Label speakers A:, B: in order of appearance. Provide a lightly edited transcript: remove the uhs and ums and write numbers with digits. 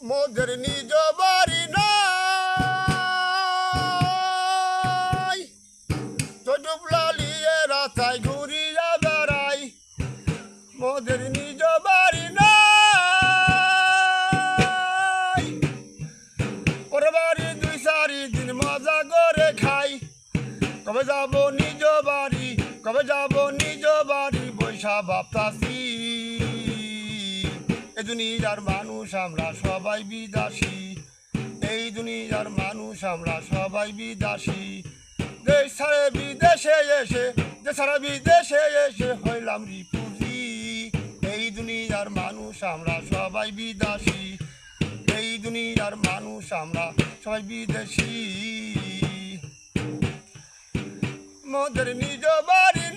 A: মোদের নিজ বাড়ি নাই, তো ডুবলালিয়ে রাস্তায় ঘুরিয়া বেড়াই। মোদের নিজ বাড়ি নাই, পরের বাড়ি 2-4 দিন মজা করে খাই। কবে যাব নিজ বাড়ি, কবে যাব নিজ বাড়ি, বৈশা ভাবতাছি। এই দুনিয়ার মানুষ আমরা সবাই বিদেশি, এই দুনিয়ার মানুষ আমরা সবাই বিদেশি। দেশ ছাড়ে বিদেশে এসে, দেশ ছাড়া বিদেশে এসে হইলাম রিফিউজি। এই দুনিয়ার মানুষ আমরা সবাই বিদেশি, এই দুনিয়ার মানুষ আমরা সবাই বিদেশি। মোদের নিজ বাড়ি